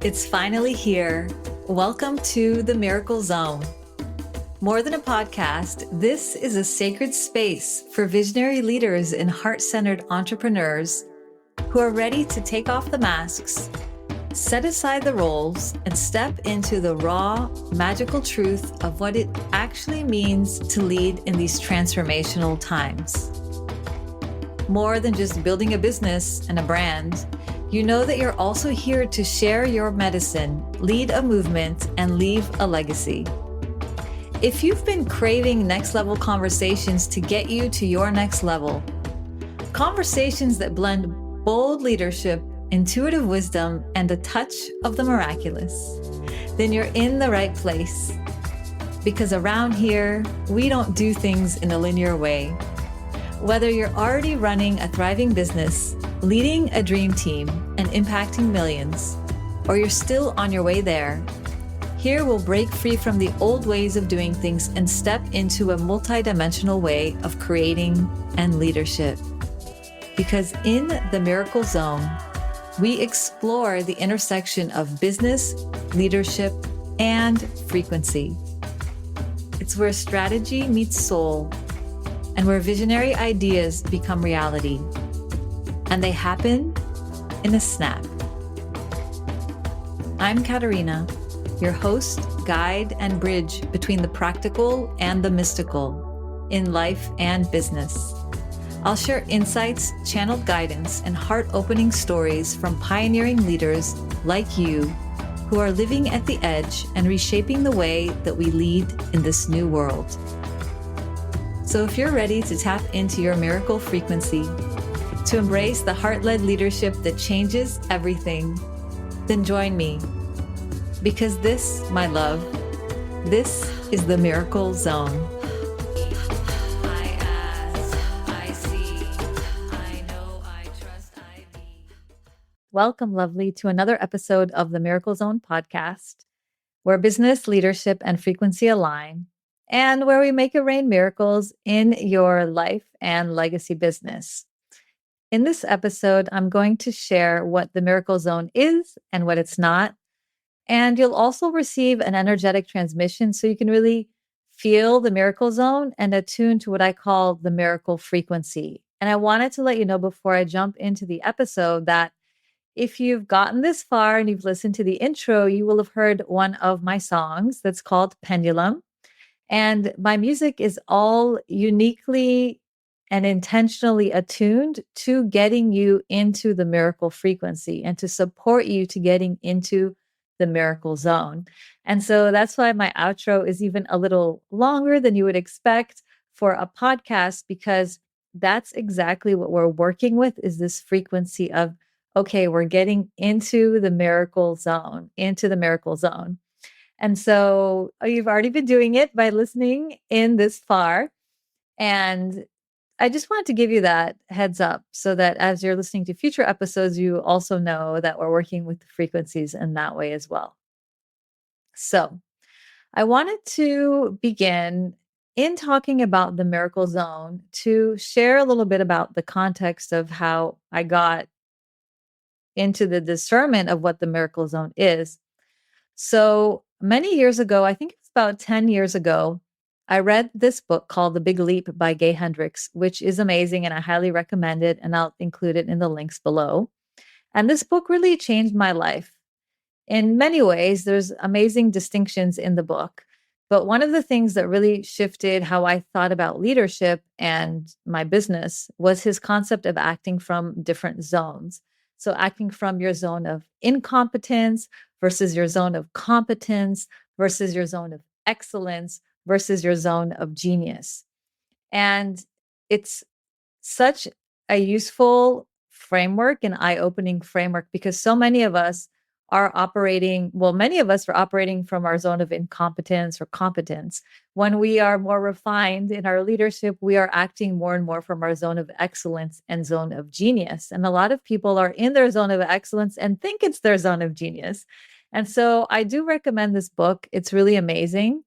It's finally here. Welcome to the Miracle Zone. More than a podcast, this is a sacred space for visionary leaders and heart-centered entrepreneurs who are ready to take off the masks, set aside the roles, and step into the raw, magical truth of what it actually means to lead in these transformational times. More than just building a business and a brand, you know that you're also here to share your medicine, lead a movement, and leave a legacy. If you've been craving next level conversations to get you to your next level, conversations that blend bold leadership, intuitive wisdom, and a touch of the miraculous, then you're in the right place. Because around here, we don't do things in a linear way. Whether you're already running a thriving business, leading a dream team, and impacting millions, or you're still on your way there, here we'll break free from the old ways of doing things and step into a multidimensional way of creating and leadership. Because in the Miracle Zone, we explore the intersection of business, leadership, and frequency. It's where strategy meets soul, and where visionary ideas become reality. And they happen in a snap. I'm Katarina, your host, guide, and bridge between the practical and the mystical in life and business. I'll share insights, channeled guidance, and heart-opening stories from pioneering leaders like you who are living at the edge and reshaping the way that we lead in this new world. So if you're ready to tap into your miracle frequency, to embrace the heart-led leadership that changes everything, then join me. Because this, my love, this is the Miracle Zone. I ask, I see, I know, I trust, I be. Welcome, lovely, to another episode of the Miracle Zone podcast, where business, leadership, and frequency align, and where we make it rain miracles in your life and legacy business. In this episode, I'm going to share what the Miracle Zone is and what it's not. And you'll also receive an energetic transmission so you can really feel the Miracle Zone and attune to what I call the miracle frequency. And I wanted to let you know before I jump into the episode that if you've gotten this far and you've listened to the intro, you will have heard one of my songs that's called Pendulum. And my music is all uniquely and intentionally attuned to getting you into the miracle frequency and to support you to getting into the miracle zone. And so that's why my outro is even a little longer than you would expect for a podcast, because that's exactly what we're working with, is this frequency of, okay, we're getting into the miracle zone, And so you've already been doing it by listening in this far. And I just wanted to give you that heads up so that as you're listening to future episodes, you also know that we're working with the frequencies in that way as well. So I wanted to begin in talking about the Miracle Zone to share a little bit about the context of how I got into the discernment of what the Miracle Zone is. So many years ago, I think it's about 10 years ago, I read this book called The Big Leap by Gay Hendricks, which is amazing and I highly recommend it, and I'll include it in the links below. And this book really changed my life. In many ways, there's amazing distinctions in the book. But one of the things that really shifted how I thought about leadership and my business was his concept of acting from different zones. So acting from your zone of incompetence versus your zone of competence versus your zone of excellence versus your zone of genius. And it's such a useful framework, an eye-opening framework, because so many of us are operating, many of us are operating from our zone of incompetence or competence. When we are more refined in our leadership, we are acting more and more from our zone of excellence and zone of genius. And a lot of people are in their zone of excellence and think it's their zone of genius. And so I do recommend this book. It's really amazing.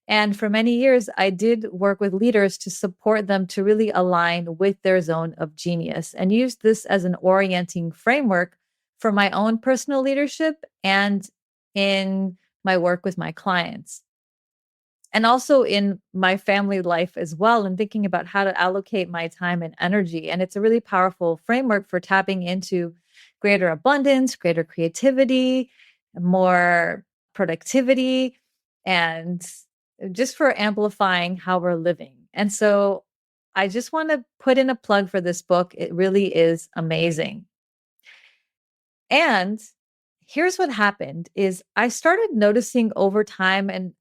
And for many years, I did work with leaders to support them to really align with their zone of genius and use this as an orienting framework for my own personal leadership and in my work with my clients. And also in my family life as well, and thinking about how to allocate my time and energy. And it's a really powerful framework for tapping into greater abundance, greater creativity, more productivity, and just for amplifying how we're living. And so I just want to put in a plug for this book. It really is amazing. And here's what happened is I started noticing over time, and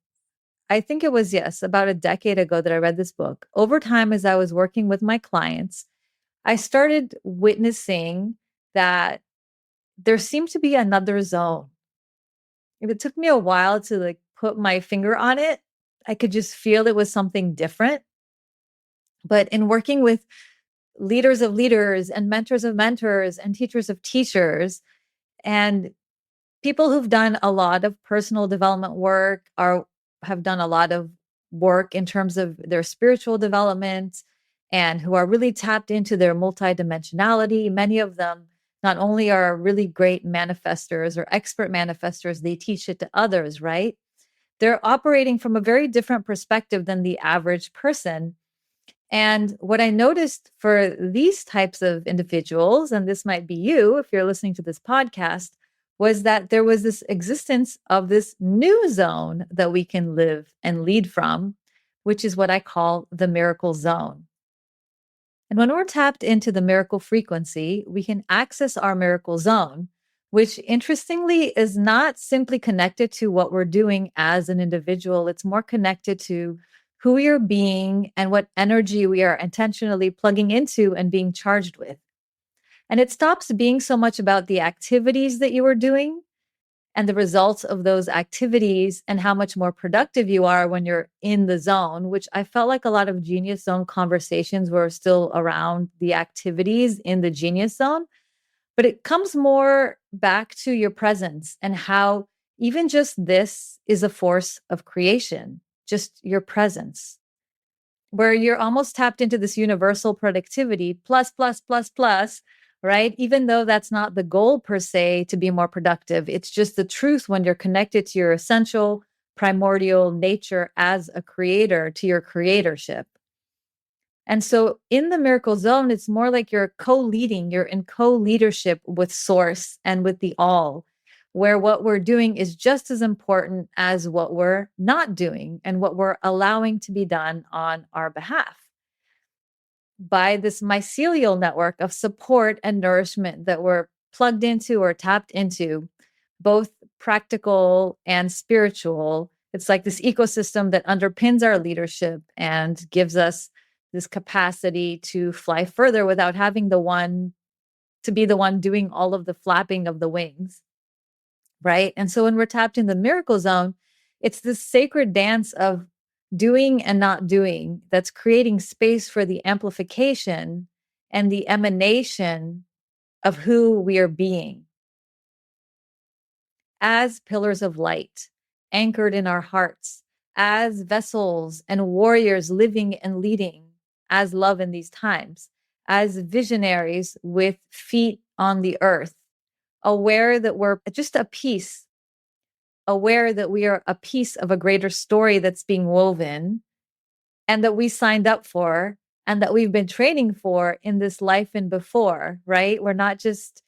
I think it was, yes, about a decade ago that I read this book. Over time, as I was working with my clients, I started witnessing that there seemed to be another zone. If it took me a while to like put my finger on it, I could just feel it was something different. But in working with leaders of leaders and mentors of mentors and teachers of teachers and people who've done a lot of personal development work or have done a lot of work in terms of their spiritual development and who are really tapped into their multidimensionality. Many of them not only are really great manifestors or expert manifestors, they teach it to others, right? They're operating from a very different perspective than the average person. And what I noticed for these types of individuals, and this might be you if you're listening to this podcast, was that there was this existence of this new zone that we can live and lead from, which is what I call the miracle zone. And when we're tapped into the miracle frequency, we can access our miracle zone, which interestingly is not simply connected to what we're doing as an individual. It's more connected to who we are being and what energy we are intentionally plugging into and being charged with. And it stops being so much about the activities that you are doing and the results of those activities and how much more productive you are when you're in the zone, which I felt like a lot of genius zone conversations were still around the activities in the genius zone. But it comes more back to your presence and how even just this is a force of creation, just your presence, where you're almost tapped into this universal productivity plus, plus, plus, plus, right? Even though that's not the goal per se to be more productive, it's just the truth when you're connected to your essential primordial nature as a creator, to your creatorship. And so in the miracle zone, it's more like you're co-leading, you're in co-leadership with source and with the all, where what we're doing is just as important as what we're not doing and what we're allowing to be done on our behalf by this mycelial network of support and nourishment that we're plugged into or tapped into, both practical and spiritual. It's like this ecosystem that underpins our leadership and gives us this capacity to fly further without having the one to be the one doing all of the flapping of the wings. Right. And so when we're tapped in the miracle zone, it's this sacred dance of doing and not doing that's creating space for the amplification and the emanation of who we are being as pillars of light, anchored in our hearts, as vessels and warriors living and leading as love in these times, as visionaries with feet on the earth, aware that we're just a piece, aware that we are a piece of a greater story that's being woven and that we signed up for and that we've been training for in this life and before, right? We're not just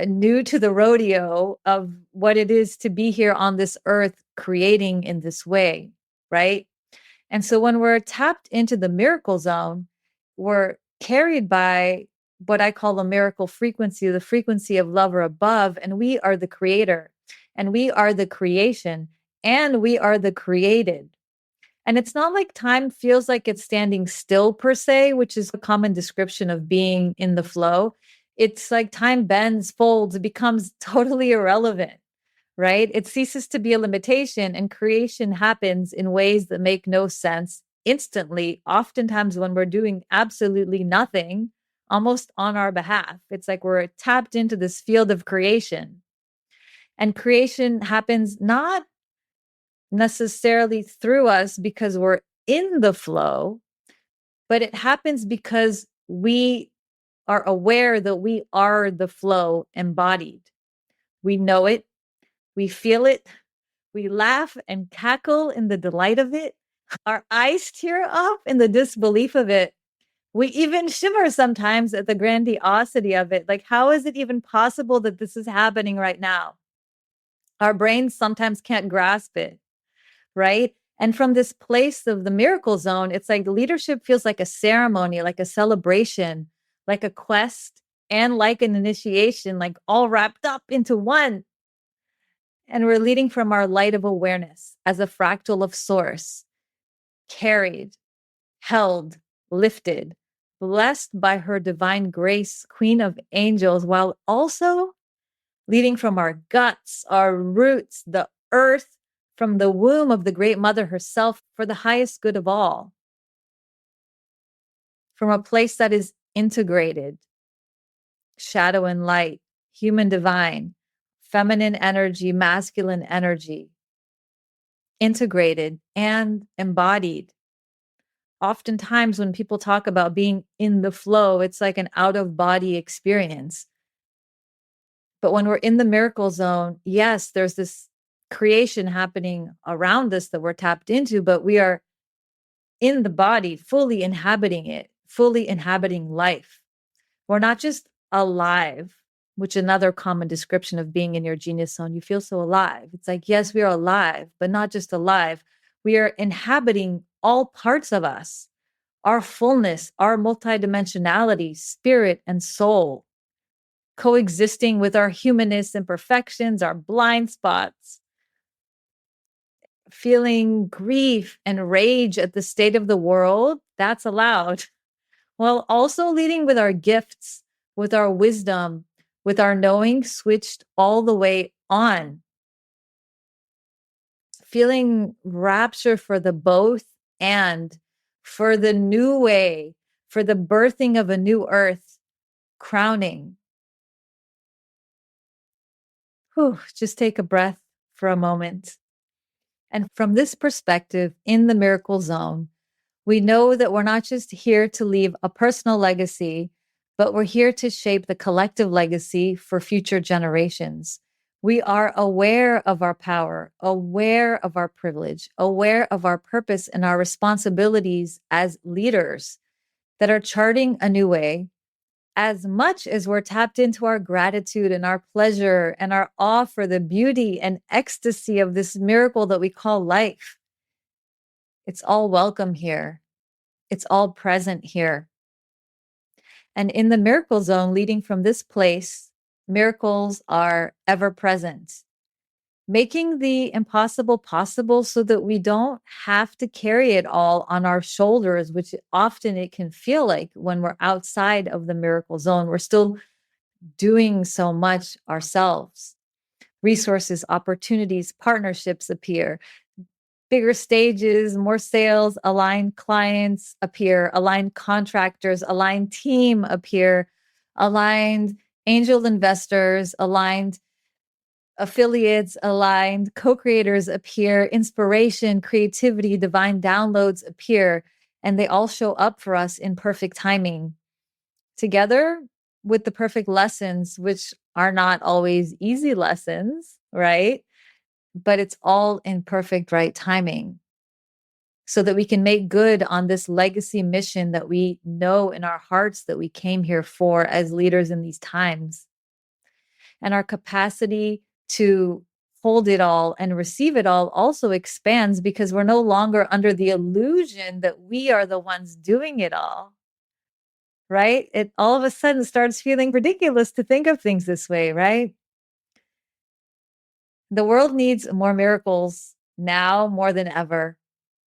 new to the rodeo of what it is to be here on this earth creating in this way, right? And so when we're tapped into the miracle zone, we're carried by what I call the miracle frequency, the frequency of love or above, and we are the creator, and we are the creation, and we are the created. And it's not like time feels like it's standing still per se, which is a common description of being in the flow. It's like time bends, folds, it becomes totally irrelevant, right? It ceases to be a limitation and creation happens in ways that make no sense instantly, oftentimes when we're doing absolutely nothing, almost on our behalf. It's like we're tapped into this field of creation. And creation happens not necessarily through us because we're in the flow, but it happens because we are aware that we are the flow embodied. We know it, we feel it, we laugh and cackle in the delight of it. Our eyes tear up in the disbelief of it. We even shimmer sometimes at the grandiosity of it. Like, how is it even possible that this is happening right now? Our brains sometimes can't grasp it, right? And from this place of the miracle zone, it's like leadership feels like a ceremony, like a celebration, like a quest, and like an initiation, like all wrapped up into one. And we're leading from our light of awareness as a fractal of source, carried, held, lifted, blessed by her divine grace, Queen of Angels, while also leading from our guts, our roots, the earth, from the womb of the great mother herself for the highest good of all. From a place that is integrated, shadow and light, human divine, feminine energy, masculine energy, integrated and embodied. Oftentimes, when people talk about being in the flow, it's like an out of body experience. But when we're in the miracle zone, yes, there's this creation happening around us that we're tapped into, but we are in the body, fully inhabiting it, fully inhabiting life. We're not just alive, which another common description of being in your genius zone. You feel so alive. It's like, yes, we are alive, but not just alive. We are inhabiting all parts of us, our fullness, our multidimensionality, spirit and soul, coexisting with our humanness, imperfections, our blind spots, feeling grief and rage at the state of the world. That's allowed. While also leading with our gifts, with our wisdom, with our knowing switched all the way on. Feeling rapture for the both and, for the new way, for the birthing of a new earth, crowning. Whew, just take a breath for a moment. And from this perspective, in the miracle zone, we know that we're not just here to leave a personal legacy, but we're here to shape the collective legacy for future generations. We are aware of our power, aware of our privilege, aware of our purpose and our responsibilities as leaders that are charting a new way. As much as we're tapped into our gratitude and our pleasure and our awe for the beauty and ecstasy of this miracle that we call life, it's all welcome here. It's all present here. And in the miracle zone, leading from this place, miracles are ever present, making the impossible possible so that we don't have to carry it all on our shoulders, which often it can feel like when we're outside of the miracle zone. We're still doing so much ourselves. Resources, opportunities, partnerships appear. Bigger stages, more sales, aligned clients appear, aligned contractors, aligned team appear, aligned angel investors, aligned affiliates, aligned co-creators appear, inspiration, creativity, divine downloads appear, and they all show up for us in perfect timing. Together with the perfect lessons, which are not always easy lessons, right? But it's all in perfect right timing so that we can make good on this legacy mission that we know in our hearts that we came here for as leaders in these times. And our capacity to hold it all and receive it all also expands because we're no longer under the illusion that we are the ones doing it all. Right? It all of a sudden starts feeling ridiculous to think of things this way, right? The world needs more miracles now more than ever.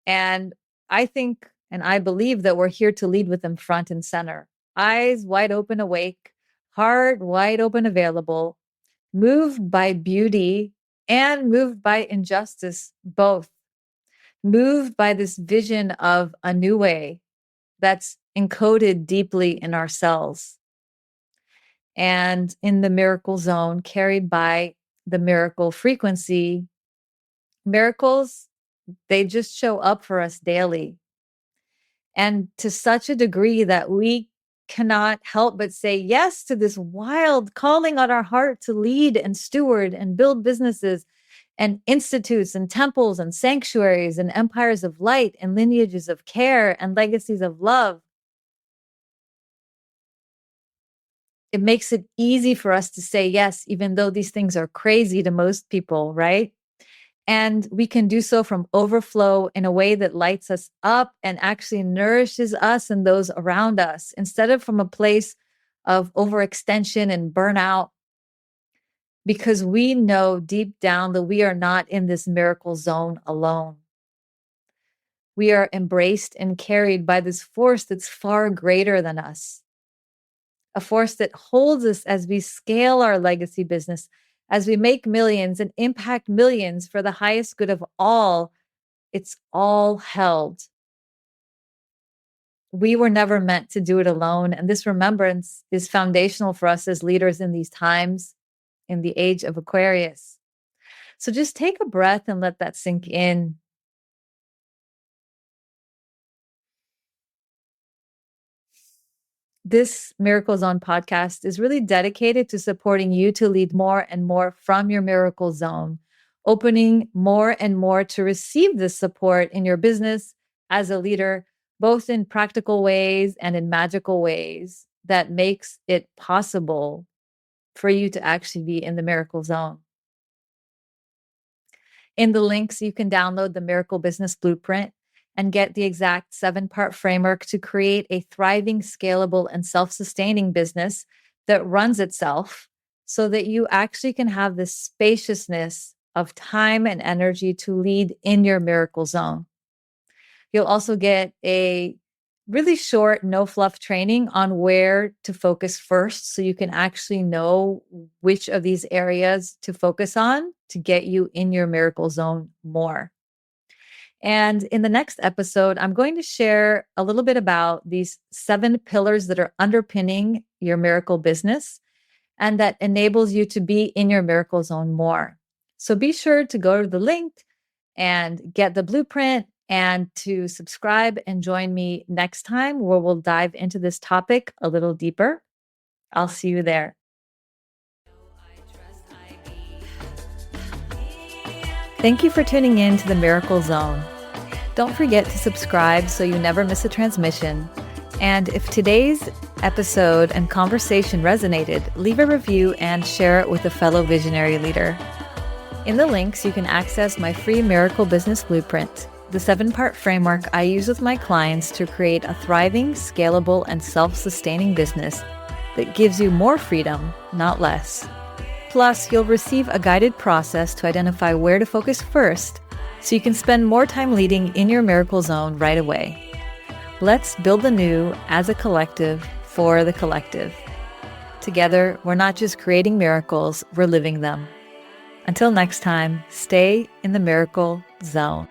And I think and I believe that we're here to lead with them front and center. Eyes wide open, awake, heart wide open, available, moved by beauty and moved by injustice, both. Moved by this vision of a new way that's encoded deeply in our cells. And in the miracle zone, carried by the miracle frequency, miracles, they just show up for us daily. And to such a degree that we cannot help but say yes to this wild calling on our heart to lead and steward and build businesses and institutes and temples and sanctuaries and empires of light and lineages of care and legacies of love. It makes it easy for us to say yes, even though these things are crazy to most people, right? And we can do so from overflow in a way that lights us up and actually nourishes us and those around us, instead of from a place of overextension and burnout, because we know deep down that we are not in this miracle zone alone. We are embraced and carried by this force that's far greater than us, a force that holds us as we scale our legacy business, as we make millions and impact millions for the highest good of all. It's all held. We were never meant to do it alone. And this remembrance is foundational for us as leaders in these times, in the age of Aquarius. So just take a breath and let that sink in. This Miracle Zone podcast is really dedicated to supporting you to lead more and more from your miracle zone, opening more and more to receive this support in your business as a leader, both in practical ways and in magical ways that makes it possible for you to actually be in the miracle zone. In the links, you can download the Miracle Business Blueprint and get the exact 7-part framework to create a thriving, scalable, and self-sustaining business that runs itself, so that you actually can have this spaciousness of time and energy to lead in your miracle zone. You'll also get a really short, no fluff training on where to focus first, so you can actually know which of these areas to focus on to get you in your miracle zone more. And in the next episode, I'm going to share a little bit about these 7 pillars that are underpinning your miracle business and that enables you to be in your miracle zone more. So be sure to go to the link and get the blueprint and to subscribe and join me next time, where we'll dive into this topic a little deeper. I'll see you there. Thank you for tuning in to the Miracle Zone. Don't forget to subscribe so you never miss a transmission. And if today's episode and conversation resonated, leave a review and share it with a fellow visionary leader. In the links, you can access my free Miracle Business Blueprint, the 7-part framework I use with my clients to create a thriving, scalable, and self-sustaining business that gives you more freedom, not less. Plus, you'll receive a guided process to identify where to focus first, so you can spend more time leading in your miracle zone right away. Let's build the new as a collective for the collective. Together, we're not just creating miracles, we're living them. Until next time, stay in the miracle zone.